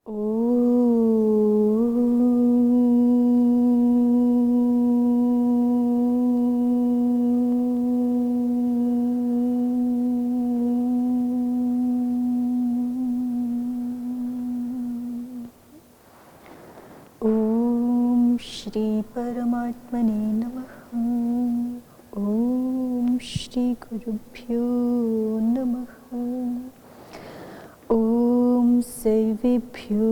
ओम श्री परमात्मने नमः। ओम श्री गुरुभ्यो नमः। ओम सर्वेभ्यो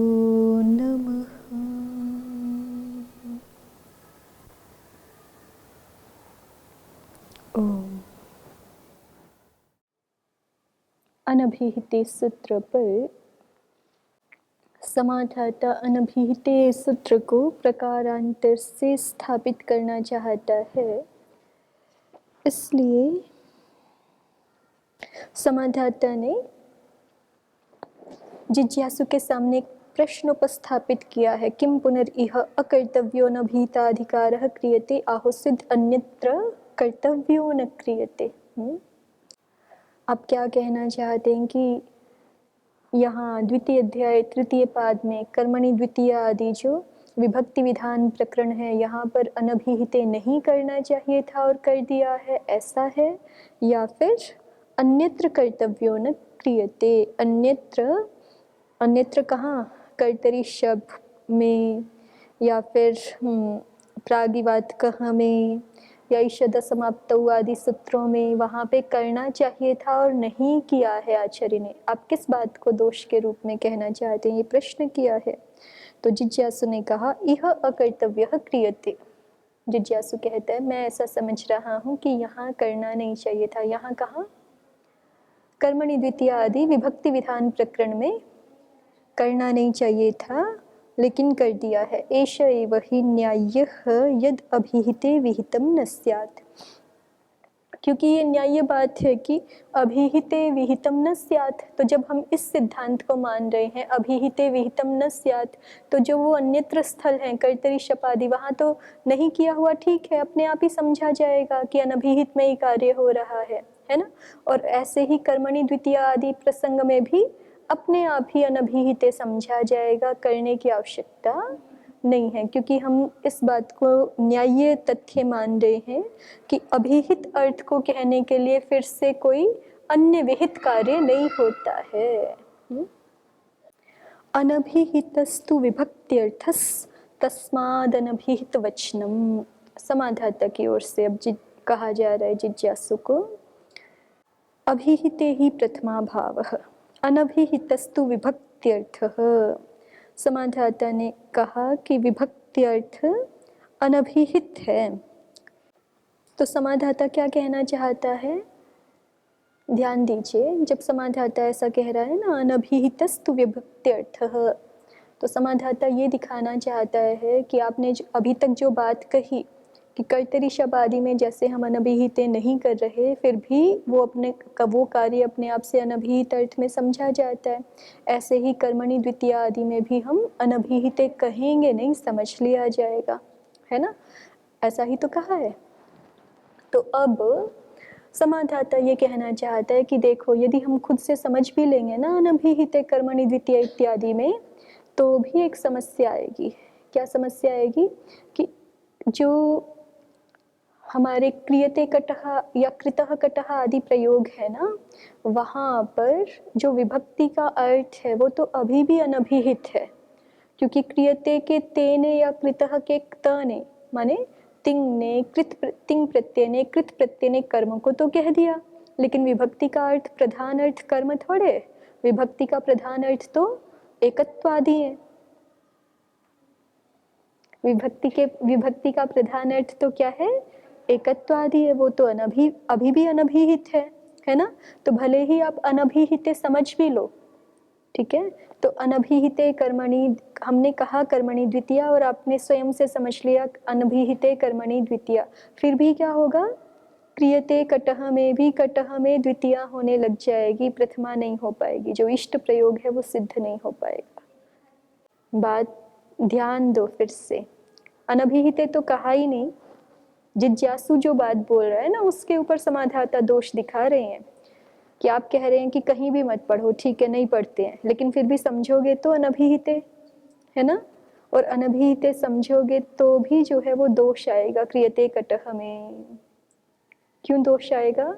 नमः। ओम। अनभिहिते सूत्र पर समाधाता अनभिहिते सूत्र को प्रकारांतर से स्थापित करना चाहता है, इसलिए समाधाता ने जिज्ञासु के सामने प्रश्न उपस्थापित किया है। किम पुनरिह अकर्तव्यो न भीताधिकारः क्रियते आहोसिद अन्यत्र कर्तव्यो न क्रियते। आप क्या कहना चाहते हैं कि यहाँ द्वितीय अध्याय तृतीय पाद में कर्मणि द्वितीय आदि जो विभक्ति विधान प्रकरण है, यहाँ पर अनभिहिते नहीं करना चाहिए था और कर दिया है, ऐसा है? या फिर अन्यत्र कर्तव्यो न क्रियते, अन्यत्र कहाँ? कर्तरी शब्द में, या फिर प्रागिवाद कहाँ में, या ईषद समाप्त आदि सूत्रों में, वहाँ पे करना चाहिए था और नहीं किया है आचार्य ने। आप किस बात को दोष के रूप में कहना चाहते हैं? ये प्रश्न किया है। तो जिज्ञासु ने कहा इह अकर्तव्यः क्रियते। जिज्ञासु कहता है मैं ऐसा समझ रहा हूँ कि यहाँ करना नहीं चाहिए था। यहाँ कहाँ? कर्मणि द्वितीय आदि विभक्ति विधान प्रकरण में करना नहीं चाहिए था, लेकिन कर दिया है। एष एव हि न्याय्यः यद् अभिहिते विहितं न स्यात्। क्योंकि ये न्याय्य बात है कि अभिहिते विहितं न स्यात्। तो जब हम इस सिद्धांत को मान रहे हैं अभिहिते विहितं न स्यात्, तो जो वो अन्यत्र स्थल हैं कर्तरी शपादि, वहाँ तो नहीं किया हुआ, ठीक है, अपने आप ही समझा जाएगा कि अनभिहित में ही कार्य हो रहा है ना। और ऐसे ही कर्मणि द्वितीय आदि प्रसंग में भी अपने आप ही अनभिहिते समझा जाएगा, करने की आवश्यकता नहीं है, क्योंकि हम इस बात को न्याय्य तथ्य मान रहे हैं कि अभिहित अर्थ को कहने के लिए फिर से कोई अन्य विहित कार्य नहीं होता है। अनभिहितस्तु विभक्त्यर्थस् तस्माद् अनभिहित वचनम। समाधाता की ओर से अब कहा जा रहा है जिज्ञासु को, अभिहिते ही प्रथमा भावः अनभिहितस्तु विभक्त्यर्थः। समाधाता ने कहा कि विभक्त्यर्थ अनभिहित है। तो समाधाता क्या कहना चाहता है? ध्यान दीजिए, जब समाधाता ऐसा कह रहा है ना अनभिहितस्तु विभक्त्यर्थः, तो समाधाता ये दिखाना चाहता है कि आपने अभी तक जो बात कही कि कर्तरी शब्द आदि में जैसे हम अनभिहिते नहीं कर रहे, फिर भी वो कार्य अपने आप से अनभिहित अर्थ में समझा जाता है। ऐसे ही कर्मणि द्वितीय आदि में भी हम अनभिहिते कहेंगे नहीं, समझ लिया जाएगा, है ना। ऐसा ही तो कहा है। तो अब समाधाता ये कहना चाहता है कि देखो, यदि हम खुद से समझ भी लेंगे ना अनभिहिते कर्मणि द्वितीय इत्यादि में, तो भी एक समस्या आएगी। क्या समस्या आएगी? कि जो हमारे क्रियते कटः या कृतः कटः आदि प्रयोग है ना, वहाँ पर जो विभक्ति का अर्थ है वो तो अभी भी अनभिहित है, क्योंकि क्रियते के तेने या कृतः के तने, माने तिंग ने तिंग प्रत्यय ने कृत प्रत्यय ने कर्म को तो कह दिया, लेकिन विभक्ति का अर्थ प्रधान अर्थ कर्म थोड़े। विभक्ति का प्रधान अर्थ तो एकत्वादि है। विभक्ति का प्रधान अर्थ तो क्या है? एकत्वादि है। वो तो अभी भी अनभिहित है ना। तो भले ही आप अनभिहिते समझ भी लो, ठीक है। तो अनभिहिते कर्मणि, हमने कहा कर्मणि द्वितीय, और आपने स्वयं से समझ लिया अनभिहिते कर्मणि द्वितीय, फिर भी क्या होगा? क्रियते कटः में भी कटः में द्वितीय होने लग जाएगी, प्रथमा नहीं हो पाएगी। जो इष्ट प्रयोग है वो सिद्ध नहीं हो पाएगा। बात ध्यान दो फिर से, अनभिहिते तो कहा ही नहीं। जिज्ञासु जो बात बोल रहा है ना, उसके ऊपर समाधाता दोष दिखा रहे हैं। कि आप कह रहे हैं कि कहीं भी मत पढ़ो, ठीक है नहीं पढ़ते हैं, लेकिन फिर भी समझोगे तो अनभिहिते, है ना, और अनभिहिते समझोगे तो भी जो है वो दोष आएगा क्रियते कटह में। क्यों दोष आएगा?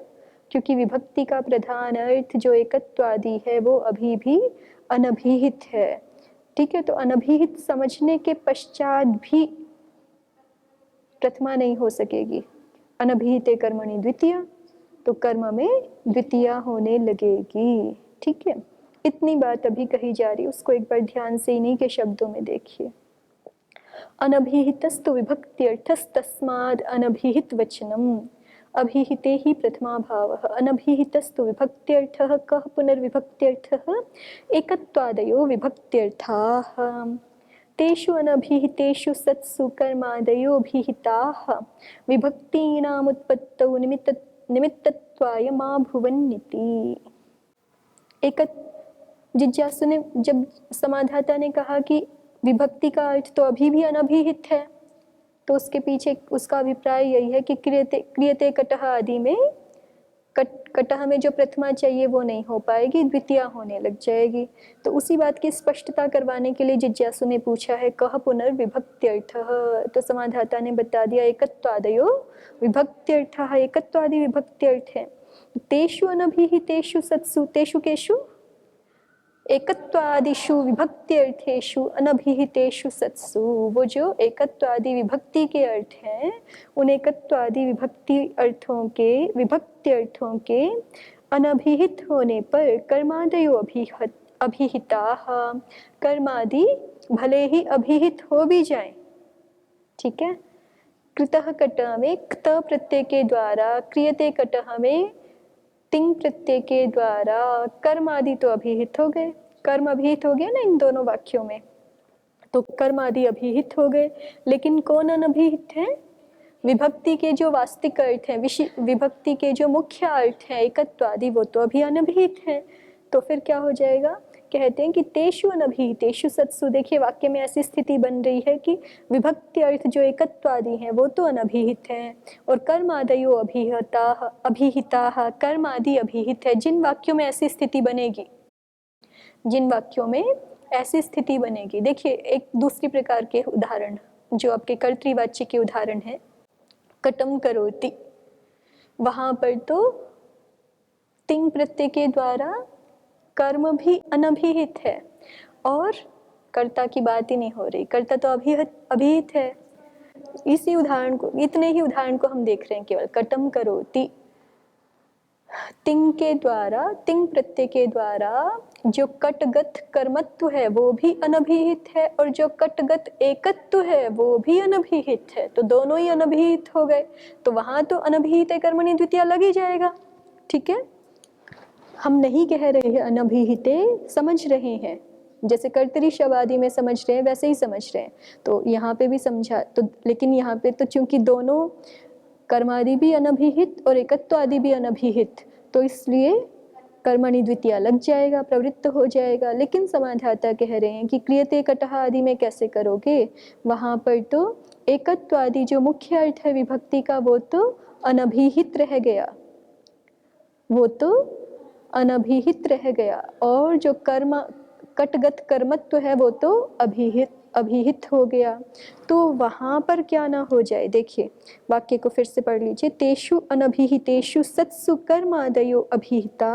क्योंकि विभक्ति का प्रधान अर्थ जो एकत्वादि है वो अभी भी अनभिहित है। ठीक है, तो अनभिहित समझने के पश्चात भी प्रथमा नहीं हो सकेगी। अनभिहिते कर्मणि द्वितीया, तो कर्म में द्वितीया होने लगेगी। ठीक है, इतनी बात अभी कही जा रही, उसको एक बार ध्यान से इन्हीं के शब्दों में देखिए। अनभिहितस्तु विभक्त्यर्थस्तस्माद् अनभिहित वचनम, अभिहिते ही प्रथमा भावः। अनभिहितस्तु विभक्त्यर्थः कः पुनर्विभक्त्यर्थः? एकत्वादयो विभक्त्यर्थाः। तेषु अनभिहितेषु सत्सु कर्मादयो भिहिताः विभक्तीनामुत्पत्तौ निमित्तत्वाय मा भुवन्निति। एक जिज्ञासु ने, जब समाधाता ने कहा कि विभक्ति का अर्थ तो अभी भी अनभिहित है, तो उसके पीछे उसका अभिप्राय यही है कि क्रियते कटह आदि में कटह में जो प्रथमा चाहिए वो नहीं हो पाएगी, द्वितीया होने लग जाएगी। तो उसी बात की स्पष्टता करवाने के लिए जिज्ञासु ने पूछा है कह पुनर्विभक्त्यर्थः, तो समाधाता ने बता दिया एकत्वादयो विभक्त्यर्थः, एकत्वादि विभक्त्यर्थ है। तेषु अनभिहितेषु सत्सु, तेषु केषु? एकत्वादिषु विभक्त्यर्थेषु अनभिहितेषु सत्सु, वो जो एकत्वादि विभक्ति के अर्थ हैं उन एकत्वादि विभक्ति अर्थों के, विभक्ति अर्थों के अनभिहित होने पर कर्मादयो अभिहिताः, कर्मादि भले ही अभिहित हो भी जाएं, ठीक है। कृतः कटः में क्त प्रत्यय के द्वारा, क्रियते कटः में तिंग प्रत्यय के द्वारा कर्म आदि तो अभिहित हो गए, कर्म अभिहित हो गया ना इन दोनों वाक्यों में, तो कर्म आदि अभिहित हो गए। लेकिन कौन अनभिहित है? विभक्ति के जो वास्तविक अर्थ हैं, विभक्ति के जो मुख्य अर्थ हैं एकत्वादि, वो तो अभी अनभिहित है। तो फिर क्या हो जाएगा? कहते हैं कि तेषु अनभिहितेषु सत्सु। देखिए वाक्य में ऐसी स्थिति बन रही है कि विभक्ति अर्थ जो एकत्वादि हैं वो तो अनभिहित हैं, और कर्मादयो अभिहिताः, कर्म आदि अभिहित है। जिन वाक्यों में ऐसी स्थिति बनेगी, जिन वाक्यों में ऐसी स्थिति बनेगी, देखिए एक दूसरी प्रकार के उदाहरण जो आपके कर्तृवाच्य के उदाहरण है, कटम करोति, वहां पर तो तिंग प्रत्यय के द्वारा कर्म भी अनभिहित है, और कर्ता की बात ही नहीं हो रही, कर्ता तो अभिहित है। इसी उदाहरण को, इतने ही उदाहरण को हम देख रहे हैं केवल। कटम करोति, तिंग के द्वारा, तिंग प्रत्यय के द्वारा जो कटगत कर्मत्व है वो भी अनभिहित है, और जो कटगत एकत्व है वो भी अनभिहित है, तो दोनों ही अनभिहित हो गए। तो वहां तो अनभिहित कर्मणि द्वितीया लग ही जाएगा। ठीक है, हम नहीं कह रहे हैं अनभिहिते, समझ रहे हैं, जैसे कर्तरी शब्दादि में समझ रहे हैं वैसे ही समझ रहे हैं। तो यहाँ पे भी समझा, तो लेकिन यहाँ पे तो चूंकि दोनों कर्मादि भी अनभिहित और एकत्व आदि भी अनभिहित, तो इसलिए कर्मणि द्वितीया लग जाएगा, प्रवृत्त हो जाएगा। लेकिन समाधाता कह रहे हैं कि क्रियते कटः आदि में कैसे करोगे? वहां पर तो एकत्व आदि जो मुख्य अर्थ है विभक्ति का वो तो अनभिहित रह गया, वो तो अनभिहित रह गया, और जो कर्म कटगत कर्मत्व है वो तो अभिहित हो गया। तो वहां पर क्या ना हो जाए, देखिए वाक्य को फिर से पढ़ लीजिए। तेषु अनभिहितेषु सत्सु कर्मादयो अभिहिता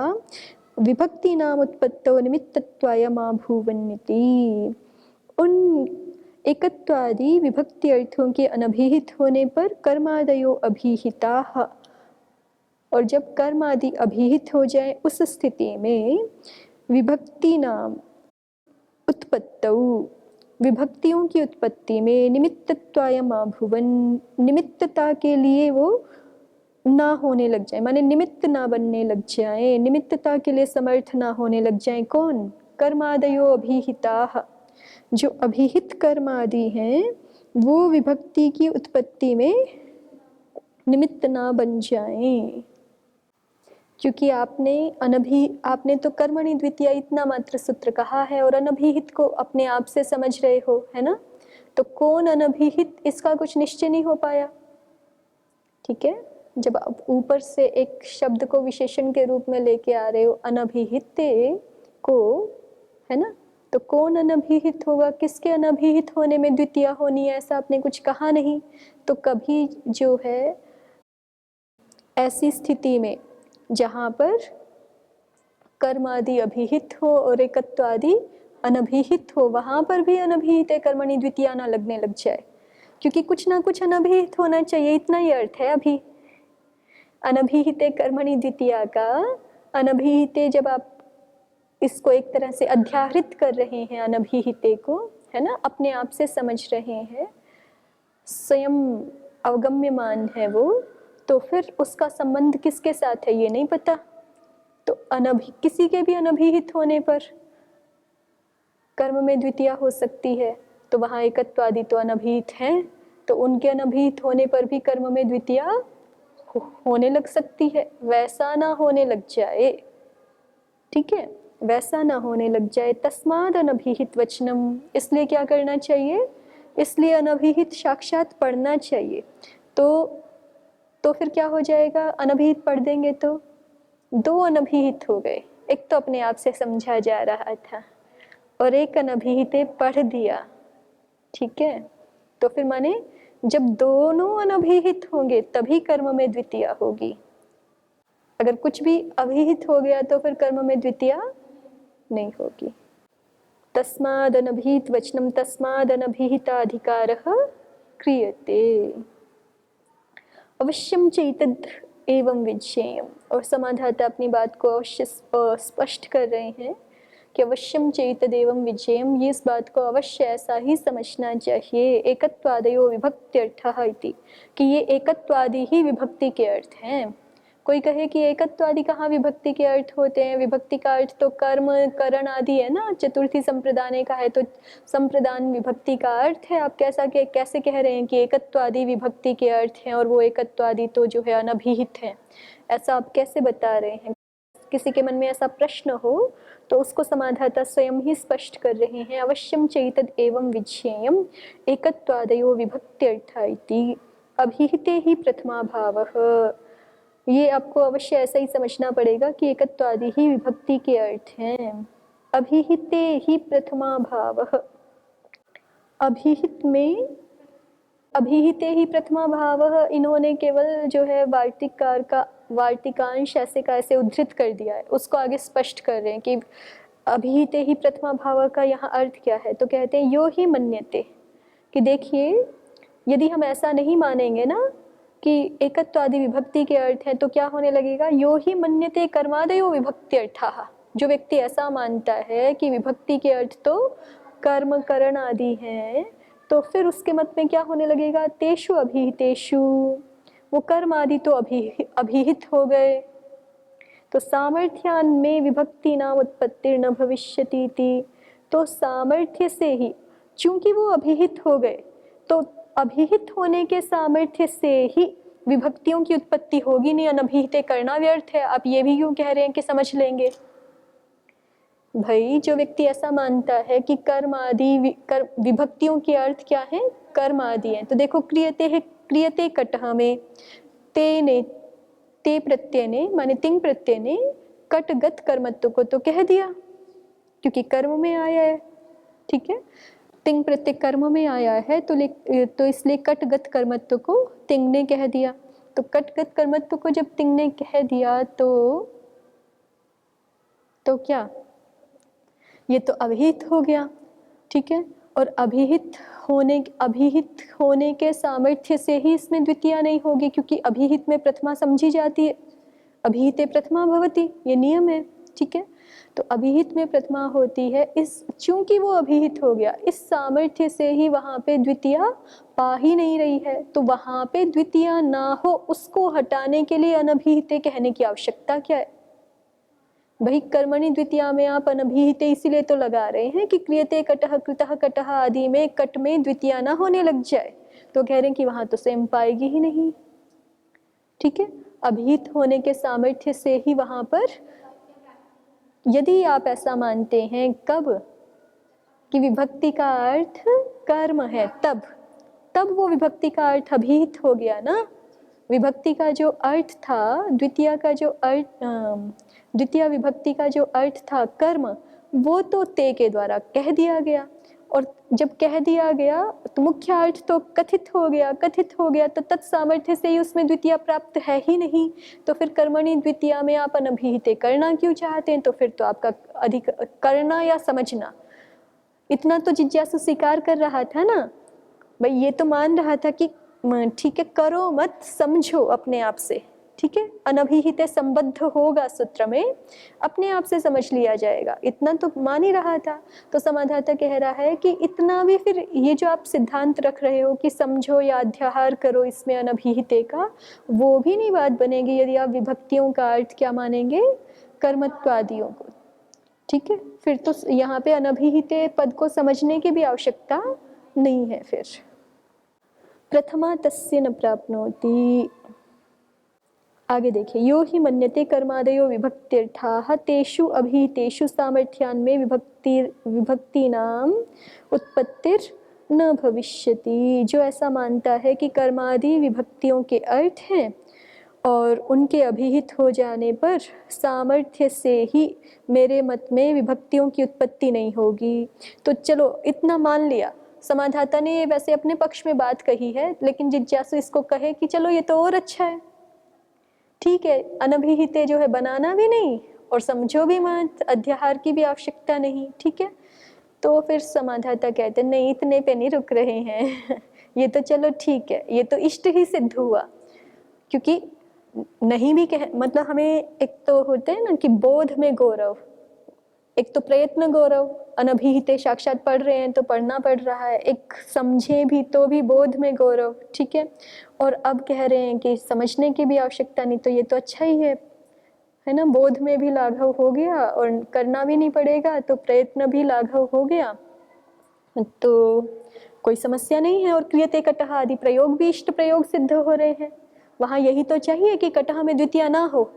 विभक्ति नाम उत्पत्तौ निमित्तत्वाय मा भूवन्निति। उन एकत्वादि विभक्ति अर्थों के अनभिहित होने पर कर्मादयो अभिहिता, और जब कर्म आदि अभिहित हो जाए उस स्थिति में विभक्ति नाम उत्पत्तौ, विभक्तियों की उत्पत्ति में निमित्तत्वाय मा भुवन, निमित्तता के लिए वो ना होने लग जाए, माने निमित्त ना बनने लग जाए, निमित्तता के लिए समर्थ ना होने लग जाए। कौन? कर्मादयो अभिहिताः, जो अभिहित कर्म आदि हैं वो विभक्ति की उत्पत्ति में निमित्त ना बन जाएं। क्योंकि आपने तो कर्मणि द्वितीया इतना मात्र सूत्र कहा है, और अनभिहित को अपने आप से समझ रहे हो, है ना। तो कौन अनभिहित, इसका कुछ निश्चय नहीं हो पाया। ठीक है, जब आप ऊपर से एक शब्द को विशेषण के रूप में लेके आ रहे हो अनभिहिते को, है ना, तो कौन अनभिहित होगा, किसके अनभिहित होने में द्वितीया होनी है, ऐसा आपने कुछ कहा नहीं। तो कभी जो है ऐसी स्थिति में जहाँ पर कर्म आदि अभिहित हो और एकत्व आदि अनभिहित हो, वहाँ पर भी अनभिहित कर्मणि द्वितीया ना लगने लग जाए, क्योंकि कुछ ना कुछ अनभिहित होना चाहिए, इतना ही अर्थ है अभी। अनभिहिते कर्मणि द्वितीया का अनभिहिते, जब आप इसको एक तरह से अध्याहृत कर रहे हैं अनभिहिते को, है ना, अपने आप से समझ रहे हैं, स्वयं अवगम्यमान है वो, तो फिर उसका संबंध किसके साथ है ये नहीं पता। तो किसी के भी अनभिहित होने पर कर्म में द्वितीया हो सकती है, तो वहाँ एकत्वादि तो अनभिहित हैं, तो उनके अनभिहित होने पर भी कर्म में द्वितीया होने लग सकती है। वैसा ना होने लग जाए, ठीक है, वैसा ना होने लग जाए। तस्माद अनभिहित वचनम, इसलिए क्या करना चाहिए, इसलिए अनभिहित साक्षात पढ़ना चाहिए। तो फिर क्या हो जाएगा, अनभिहित पढ़ देंगे तो दो अनभिहित हो गए, एक तो अपने आप से समझा जा रहा था और एक अनभिहिते पढ़ दिया, ठीक है। तो फिर माने जब दोनों अनभिहित होंगे तभी कर्म में द्वितीया होगी। अगर कुछ भी अभिहित हो गया तो फिर कर्म में द्वितीया नहीं होगी। तस्माद अनभिहित वचनम तस्माद अनभिहिताधिकारः क्रियते अवश्यम चैतद एवं विज्ञेयम्। और समाधाता अपनी बात को अवश्य स्पष्ट कर रहे हैं कि अवश्यम चैतद एवं विज्ञेयम्, ये इस बात को अवश्य ऐसा ही समझना चाहिए। एकत्वादयो विभक्त्यर्थः इति, कि ये एकत्वादि ही विभक्ति के अर्थ हैं। कोई कहे कि एकत्वादि कहाँ विभक्ति के अर्थ होते हैं, विभक्ति का अर्थ तो कर्म करण आदि है ना, चतुर्थी संप्रदाने का है तो संप्रदान विभक्ति का अर्थ है। आप कैसे कह रहे हैं कि एकत्वादि विभक्ति के अर्थ हैं और वो एकत्वादि तो जो है अनभिहित है, ऐसा आप कैसे बता रहे हैं। किसी के मन में ऐसा प्रश्न हो तो उसको समाधाता स्वयं ही स्पष्ट कर रहे हैं। अवश्यम चैतद एवं विज्ञेयम् एकत्वादयो विभक्त्यर्था इति अभिहिते ही प्रथमा भावः। ये आपको अवश्य ऐसा ही समझना पड़ेगा कि एकत्वादि ही विभक्ति के अर्थ हैं। अभिहिते ही प्रथमा भावः, अभिहित में अभिहिते ही प्रथमा भावः, इन्होंने केवल जो है वार्तिककार का वार्तिकांश ऐसे का ऐसे उद्धृत कर दिया है, उसको आगे स्पष्ट कर रहे हैं कि अभिहिते ही प्रथमा भाव का यहाँ अर्थ क्या है। तो कहते हैं यो ही मन्यते, कि देखिए यदि हम ऐसा नहीं मानेंगे ना कि एकत्वादि विभक्ति के अर्थ हैं, तो क्या होने लगेगा, यो ही मन्यते कर्मादयो विभक्त्यर्थाः। जो व्यक्ति ऐसा मानता है कि विभक्ति के अर्थ तो कर्म करण आदि हैं, तो फिर उसके मत में क्या होने लगेगा, तेषु अभिहितेषु, वो कर्म आदि तो अभिहित हो गए, तो सामर्थ्यान में विभक्ति नाम उत्पत्ति न भविष्यति इति। तो सामर्थ्य से ही, चूंकि वो अभिहित हो गए, तो अभिहित होने के सामर्थ्य से ही विभक्तियों की उत्पत्ति होगी नहीं, अनभिहिते करना व्यर्थ है। आप ये भी क्यों कह रहे हैं कि समझ लेंगे भाई। जो व्यक्ति ऐसा मानता है कि कर्म आदि विभक्तियों के अर्थ क्या है, कर्म आदि है, तो देखो क्रियते है, क्रियते कटह में ते ने ते प्रत्यय ने माने तिंग प्रत्यय ने कटगत कर्मत्व को तो कह दिया, क्योंकि कर्म में आया है, ठीक है। तिंग प्रत्यय कर्म में आया है तो इसलिए कटगत कर्मत्व को तिंग ने कह दिया। तो कटगत कर्मत्व को जब तिंग ने कह दिया तो क्या, ये तो अभिहित हो गया, ठीक है। और अभिहित होने के सामर्थ्य से ही इसमें द्वितीया नहीं होगी, क्योंकि अभिहित में प्रथमा समझी जाती है, अभिहिते प्रथमा भवति, ये नियम है, ठीक है। तो अभिहित में प्रथमा होती है, इस चूंकि वो अभिहित हो गया, इस सामर्थ्य से ही वहां पे द्वितीया पा ही नहीं रही है, तो वहां पे द्वितीया ना हो उसको हटाने के लिए अनभिहिते कहने की आवश्यकता क्या है भाई। कर्मणि द्वितीया में आप अनभिहिते इसीलिए तो लगा रहे हैं कि क्रियते कटह कृतः कटह आदि में कट में द्वितीया ना होने लग जाए, तो कह रहे हैं कि वहां तो स्वयं पाएगी ही नहीं, ठीक है। अभिहित होने के सामर्थ्य से ही वहां पर, यदि आप ऐसा मानते हैं कब कि विभक्ति का अर्थ कर्म है, तब वो विभक्ति का अर्थ अभिहित हो गया ना, विभक्ति का जो अर्थ था, द्वितीय का जो अर्थ, द्वितीय विभक्ति का जो अर्थ था कर्म, वो तो ते के द्वारा कह दिया गया, और जब कह दिया गया तो मुख्य अर्थ तो कथित हो गया, कथित हो गया तो तत्सामर्थ्य से ही उसमें द्वितीय प्राप्त है ही नहीं, तो फिर कर्मणि द्वितीय में आप अनभिहिते करना क्यों चाहते हैं? तो फिर तो आपका अधिक करना या समझना, इतना तो जिज्ञासु स्वीकार कर रहा था ना भाई, ये तो मान रहा था कि ठीक है करो मत, समझो अपने आप से, ठीक है, अनभिहिते संबद्ध होगा सूत्र में, अपने आप से समझ लिया जाएगा, इतना तो मान ही रहा था। तो समाधाता कह रहा है कि इतना भी फिर ये जो आप सिद्धांत रख रहे हो कि समझो या अध्याहार करो इसमें अनभिहिते का, वो भी नहीं बात बनेगी यदि आप विभक्तियों का अर्थ क्या मानेंगे, कर्मत्वादियों को, ठीक है। फिर तो यहाँ पे अनभिहिते पद को समझने की भी आवश्यकता नहीं है। फिर प्रथमा तस्य न प्राप्नोति, आगे देखिए, यो हि मन्यते कर्मादयो विभक्त्यर्थाः तेषु अभिहितेषु सामर्थ्यान्मे विभक्तीनाम उत्पत्तिर् न भविष्यति। जो ऐसा मानता है कि कर्मादि विभक्तियों के अर्थ हैं और उनके अभिहित हो जाने पर सामर्थ्य से ही मेरे मत में विभक्तियों की उत्पत्ति नहीं होगी, तो चलो इतना मान लिया। समाधाता ने ये वैसे अपने पक्ष में बात कही है, लेकिन जिज्ञासु इसको कहे कि चलो ये तो और अच्छा है, ठीक है, अनभिहिते जो है बनाना भी नहीं और समझो भी मत, अध्याहार की भी आवश्यकता नहीं, ठीक है। तो फिर समाधाता कहते हैं नहीं, इतने पे नहीं रुक रहे हैं ये तो चलो ठीक है, ये तो इष्ट ही सिद्ध हुआ, क्योंकि नहीं भी कह मतलब हमें एक तो होते हैं ना कि बोध में गौरव, एक तो प्रयत्न गौरव, अनभिहिते साक्षात पढ़ रहे हैं तो पढ़ना पड़ रहा है, एक समझे भी तो भी बोध में गौरव, ठीक है। और अब कह रहे हैं कि समझने की भी आवश्यकता नहीं, तो ये तो अच्छा ही है ना, बोध में भी लाघव हो गया और करना भी नहीं पड़ेगा, तो प्रयत्न भी लाघव हो गया, तो कोई समस्या नहीं है। और क्रियते कटह आदि प्रयोग भी इष्ट प्रयोग सिद्ध हो रहे हैं, वहाँ यही तो चाहिए कि कटह में द्वितीय ना हो,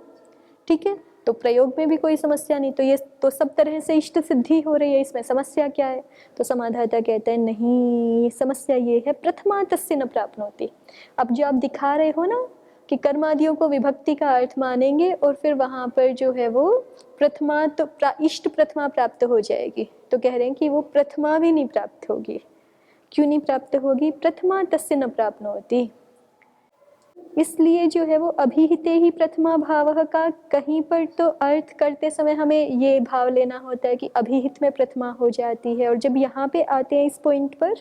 ठीक है, तो प्रयोग में भी कोई समस्या नहीं, तो ये तो सब तरह से इष्ट सिद्धि हो रही है, इसमें समस्या क्या है? तो समाधाता कहते हैं नहीं, समस्या ये है प्रथमा तस्य न प्राप्नोति। अब जो आप दिखा रहे हो ना कि कर्मादियों को विभक्ति का अर्थ मानेंगे और फिर वहाँ पर जो है वो प्रथमा तो इष्ट प्रथमा प्राप्त हो जाएगी, तो कह रहे हैं कि वो प्रथमा भी नहीं प्राप्त होगी। क्यों नहीं प्राप्त होगी? प्रथमा तस्य न प्राप्नोति, इसलिए जो है वो अभिहिते ही प्रथमा भाव का कहीं पर तो अर्थ करते समय हमें ये भाव लेना होता है कि अभिहित में प्रथमा हो जाती है, और जब यहाँ पे आते हैं इस पॉइंट पर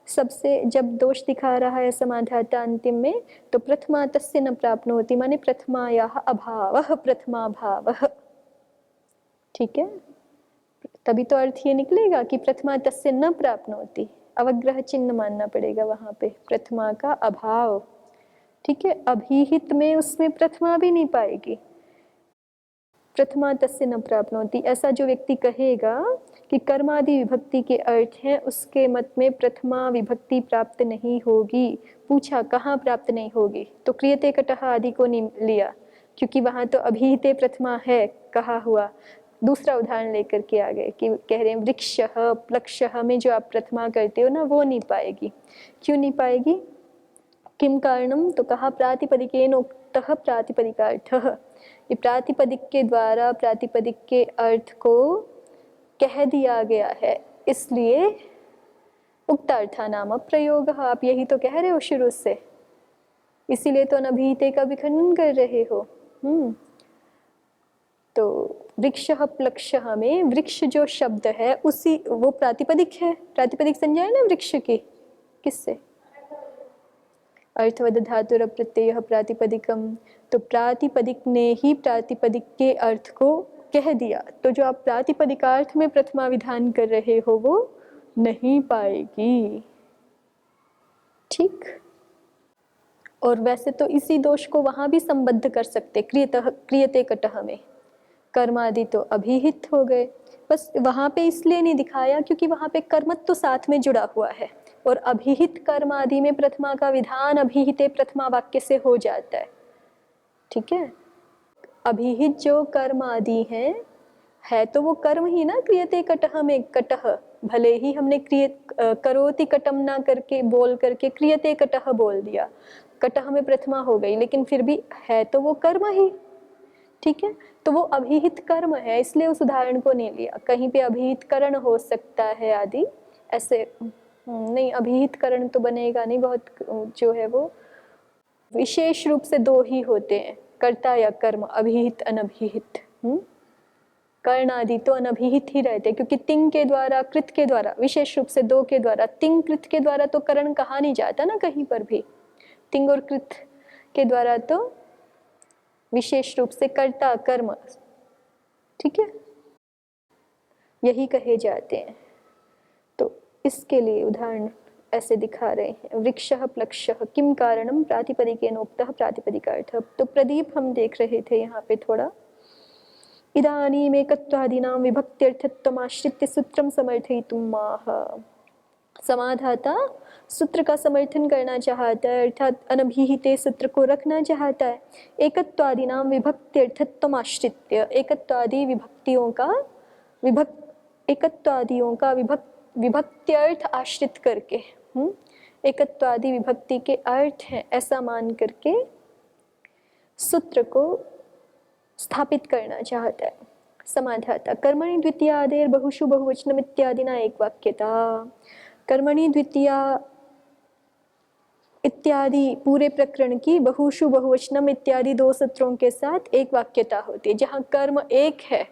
सबसे जब दोष दिखा रहा है समाधाता अंतिम में, तो प्रथमा तस्य न प्राप्नोति माने प्रथमायाः अभावः प्रथमा भावः, ठीक है, तभी तो अर्थ ये निकलेगा कि प्रथमा तस्य न प्राप्नोति, अवग्रह चिन्ह मानना पड़ेगा वहाँ पे, प्रथमा का अभाव, ठीक है, अभिहित में उसमें प्रथमा भी नहीं पाएगी। प्रथमा तस्य न प्राप्नोति, ऐसा जो व्यक्ति कहेगा कि कर्मादि विभक्ति के अर्थ हैं, उसके मत में प्रथमा विभक्ति प्राप्त नहीं होगी। पूछा कहाँ प्राप्त नहीं होगी, तो क्रियते कटह आदि को नहीं लिया, क्योंकि वहाँ तो अभिहिते प्रथमा है कहा हुआ। दूसरा उदाहरण लेकर के आ गए कि कह रहे हैं वृक्षः प्लक्षः में जो आप प्रथमा करते हो ना, वो नहीं पाएगी। क्यों नहीं पाएगी? किम कारणम, तो कहा प्रातिपदिकेन उक्तः प्रातिपदिकार्थः, ये प्रातिपदिक के द्वारा प्रातिपदिक के अर्थ को कह दिया गया है, इसलिए उक्तार्था नाम प्रयोग, आप यही तो कह रहे हो शुरू से, इसीलिए तो अनभिहिते का भी खंडन कर रहे हो। तो वृक्षः प्लक्षः में वृक्ष जो शब्द है उसी वो प्रातिपदिक है, प्रातिपदिक संज्ञा है ना वृक्ष की, किससे? अर्थवद धातुर प्रत्यय प्रातिपदिकम, तो प्रातिपदिक ने ही प्रातिपदिक के अर्थ को कह दिया, तो जो आप प्रातिपदिकार्थ में प्रथमा विधान कर रहे हो वो नहीं पाएगी, ठीक। और वैसे तो इसी दोष को वहां भी संबद्ध कर सकते, क्रियते कटह में कर्मादि तो अभिहित हो गए, बस वहां पे इसलिए नहीं दिखाया क्योंकि वहां पे कर्मत्व तो साथ में जुड़ा हुआ है, और अभिहित कर्म आदि में प्रथमा का विधान अभिहिते प्रथमा वाक्य से हो जाता है, ठीक है। अभिहित जो कर्म आदि है तो वो कर्म ही ना, क्रियते कटह में कटह, भले ही हमने करोति कटम ना करके बोल करके क्रियते कटह बोल दिया, कटह में प्रथमा हो गई, लेकिन फिर भी है तो वो कर्म ही, ठीक है। तो वो अभिहित कर्म है, इसलिए उस उदाहरण को नहीं लिया। कहीं पे अभिहित करण हो सकता है आदि, ऐसे नहीं, अभिहित करण तो बनेगा नहीं, बहुत जो है वो विशेष रूप से दो ही होते हैं, कर्ता या कर्म, अभिहित अनभिहित। कर्ण आदि तो अनभिहित ही रहते हैं, क्योंकि तिंग के द्वारा, कृत के द्वारा, विशेष रूप से दो के द्वारा, तिंग कृत के द्वारा तो करण कहा नहीं जाता ना कहीं पर भी। तिंग और कृत के द्वारा तो विशेष रूप से कर्ता कर्म, ठीक है, यही कहे जाते हैं। तो इसके लिए उदाहरण ऐसे दिखा रहे हैं, वृक्षः प्लक्षः किम कारणम प्रातिपदिकेनोक्तः प्रातिपदिकार्थः। तो प्रदीप हम देख रहे थे यहाँ पे थोड़ा, इदानीमेकत्वादीनां विभक्त्यर्थत्वमाश्रित्य सूत्रं समर्थयितुम् आह। समाधाता सूत्र का समर्थन करना चाहता है, अर्थात अनभिहिते सूत्र को रखना चाहता है। एकत्वादीनां विभक्त्यर्थत्वमाश्रित्य, एकत्वादि विभक्तियों का एकत्वादियों का विभक्त्यर्थ आश्रित करके, एकत्वादि विभक्ति के अर्थ है ऐसा मान करके सूत्र को स्थापित करना चाहता है समाधाता। कर्मणि द्वितीयादेर बहुषु बहुवचनम इत्यादिना एक वाक्यता। कर्मणि द्वितीया इत्यादि पूरे प्रकरण की बहुषु बहुवचनम इत्यादि दो सूत्रों के साथ एक वाक्यता होती है। जहाँ कर्म एक है,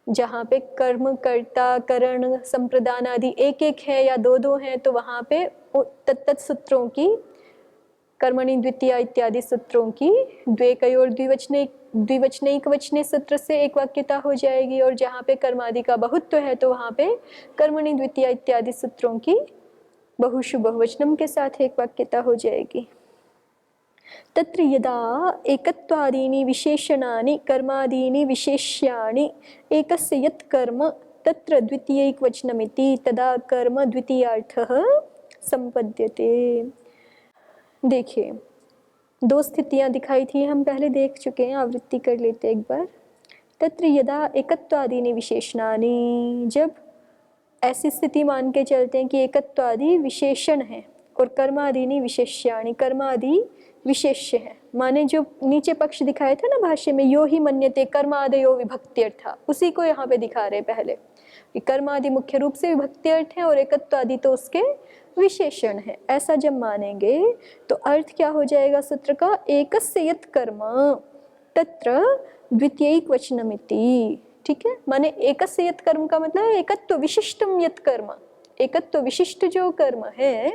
जहाँ पे कर्म कर्ता करण संप्रदान आदि एक एक है या दो दो हैं, तो वहाँ पे तत्त सूत्रों की, कर्मणि द्वितीया इत्यादि सूत्रों की द्वेकयोर द्विवचनैक वचने सूत्र से एक वाक्यता हो जाएगी। और जहाँ पे कर्मादि का बहुत्व है तो वहाँ पे कर्मणि द्वितीया इत्यादि सूत्रों की बहुषु बहुवचनम के साथ एक वाक्यता हो जाएगी। तत्र यदा एकत्वादीनि विशेषणानि कर्मादीनि विशेष्याणि एकस्य यत् कर्म तत्र द्वितीयैकवचनमिति तदा कर्म द्वितीयार्थः संपद्यते। देखिए, दो स्थितियां दिखाई थी, हम पहले देख चुके हैं, आवृत्ति कर लेते एक बार। तत्र यदा एकत्वादीनि विशेषणानि, जब ऐसी स्थिति मान के चलते हैं कि एकत्वादि विशेषण है और कर्मादीनि विशेष्याणि, कर्मादि विशेष्य है। माने जो नीचे पक्ष दिखाया था ना भाष्य में, यो ही मन्यते कर्मादयो विभक्त्यर्था, उसी को यहाँ पे दिखा रहे पहले कि कर्मादि मुख्य रूप से विभक्त्यर्थ है और एकत्वादि तो उसके विशेषण है। ऐसा जब मानेंगे तो अर्थ क्या हो जाएगा सूत्र का, एकस्य यत् कर्म तत्र द्वितीयैक वचनमिति, ठीक है। माने एकस्य यत् कर्म का मतलब है एकत्व विशिष्टम यत् कर्म, एकत्व विशिष्ट जो कर्म है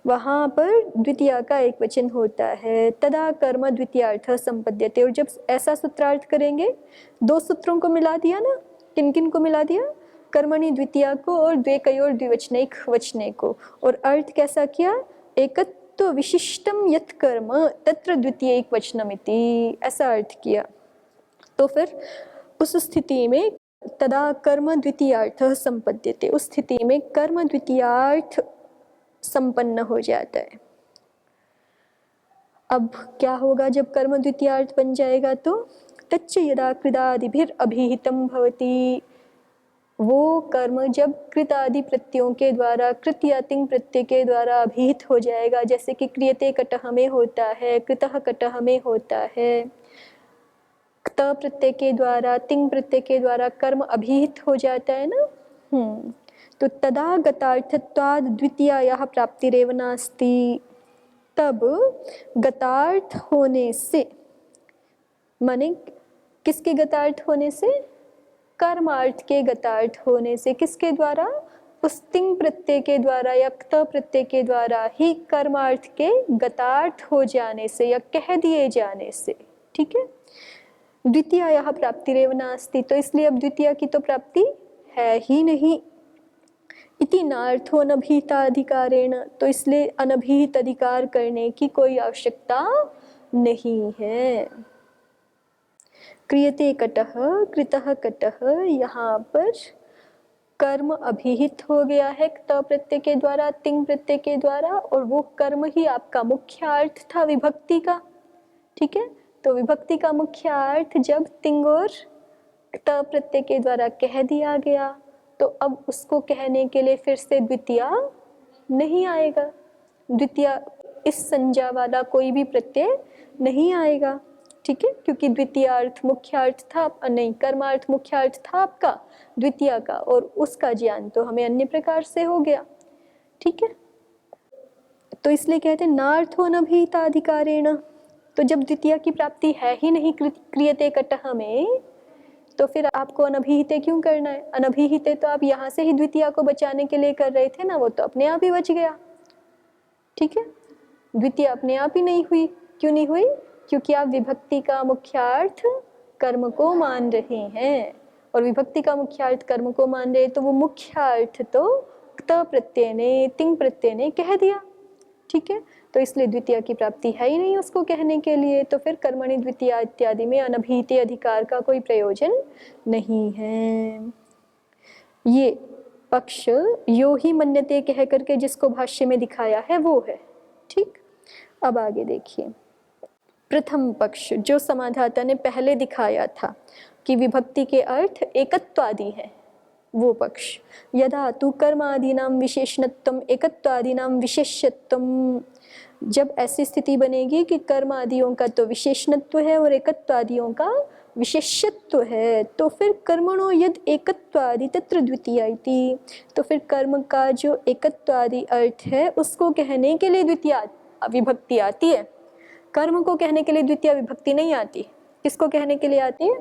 वहाँ पर द्वितीया का एक वचन होता है। तदा कर्म द्वितीयार्थ संपद्यते। और जब ऐसा सूत्रार्थ करेंगे, दो सूत्रों को मिला दिया ना, किन किन को मिला दिया, कर्मणि द्वितीया को और द्वेकयोर द्विवचनैक वचने को, और अर्थ कैसा किया, एकत्व विशिष्टम यत् कर्म तत्र द्वितीयैक वचनमिति, ऐसा अर्थ किया। तो फिर उस स्थिति में तदा कर्म द्वितीयार्थ संपद्यते, उस स्थिति में कर्म द्वितीयार्थ संपन्न हो जाता है। अब क्या होगा जब कर्म द्वितीयार्थ बन जाएगा, तो तच्च यदा कृदादिभिर अभिहितम भवति, वो कर्म जब कृत आदि प्रत्ययों के द्वारा, कृत या तिंग प्रत्यय के द्वारा अभिहित हो जाएगा, जैसे कि क्रियते कटह में होता है, कृतः कटह में होता है, त प्रत्यय के द्वारा, तिंग प्रत्यय के द्वारा कर्म अभिहित हो जाता है ना, तो तदा गतार्थत्वाद द्वितीयायाः प्राप्तिरेव नास्ति। तब गतार्थ होने से, माने किसके गतार्थ होने से, कर्मार्थ के गतार्थ होने से, किसके द्वारा, उस तिंग प्रत्यय के द्वारा या क्त प्रत्यय के द्वारा ही कर्मार्थ के गतार्थ हो जाने से या कह दिए जाने से, ठीक है। द्वितीयायाः प्राप्तिरेव नास्ति, तो इसलिए अब द्वितीया की तो प्राप्ति है ही नहीं। इति नार्थो अनभिहिताधिकारेण, तो इसलिए अनभिहित अधिकार करने की कोई आवश्यकता नहीं है। क्रियते कटः कृतः कटः, यहाँ पर कर्म अभिहित हो गया है क्त प्रत्यय के द्वारा, तिंग प्रत्यय के द्वारा, और वो कर्म ही आपका मुख्य अर्थ था विभक्ति का, ठीक है। तो विभक्ति का मुख्य अर्थ जब तिंग और क्त प्रत्यय के द्वारा कह दिया गया, तो अब उसको कहने के लिए फिर से द्वितीया नहीं आएगा। द्वितीया इस संज्ञा वाला कोई भी प्रत्यय नहीं आएगा, ठीक है, क्योंकि द्वितीयार्थ मुख्यार्थ था, नहीं कर्मार्थ मुख्यार्थ था आपका द्वितीय का, और उसका ज्ञान तो हमें अन्य प्रकार से हो गया, ठीक है। तो इसलिए कहते हैं नार्थो नभीताधिकारेण, तो जब द्वितीय की प्राप्ति है ही नहीं क्रियते कटह में, तो फिर आपको अनभिहिते क्यों करना है? अनभिहिते तो आप यहाँ से ही द्वितीय को बचाने के लिए कर रहे थे ना, वो तो अपने आप ही बच गया, ठीक है। द्वितीय अपने आप ही नहीं हुई, क्यों नहीं हुई? क्योंकि आप विभक्ति का मुख्यार्थ कर्म को मान रहे हैं, और विभक्ति का मुख्यार्थ कर्म को मान रहे, तो वो मुख्यार्थ तो त प्रत्यय ने तिंग प्रत्यय ने कह दिया, ठीक है। तो इसलिए द्वितीय की प्राप्ति है ही नहीं उसको कहने के लिए, तो फिर कर्मणि द्वितीय इत्यादि में अनभिहिते अधिकार का कोई प्रयोजन नहीं है। ये पक्ष यो ही मन्यते कह करके जिसको भाष्य में दिखाया है वो है, ठीक। अब आगे देखिए, प्रथम पक्ष जो समाधाता ने पहले दिखाया था कि विभक्ति के अर्थ एकत्वादि है, वो पक्ष यदा तु कर्मादीनां विशेषणत्वम एकत्वादीनां विशेष्यत्वम, जब ऐसी स्थिति बनेगी कि कर्म आदियों का तो विशेषणत्व है और एकत्वादियों का विशेषत्व है, तो फिर कर्मणो यद एकत्वादि तत्र द्वितीय इति, तो फिर कर्म का जो एकत्वादि अर्थ है उसको कहने के लिए द्वितीय विभक्ति आती है, कर्म को कहने के लिए द्वितीय विभक्ति नहीं आती। किसको कहने के लिए आती है?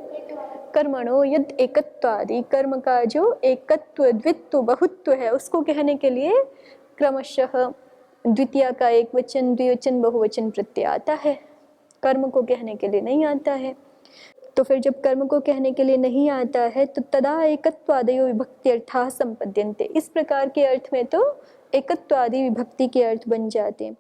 कर्मणो यद एकत्वादि, कर्म का जो एकत्व द्वित्व बहुत्व है उसको कहने के लिए क्रमशः द्वितीय का एक वचन द्विवचन बहुवचन प्रत्यय आता है, कर्म को कहने के लिए नहीं आता है। तो फिर जब कर्म को कहने के लिए नहीं आता है तो तदा एकत्वादयो विभक्त्यर्थाः संपद्यन्ते, इस प्रकार के अर्थ में तो एकत्वादि विभक्ति के अर्थ बन जाते हैं।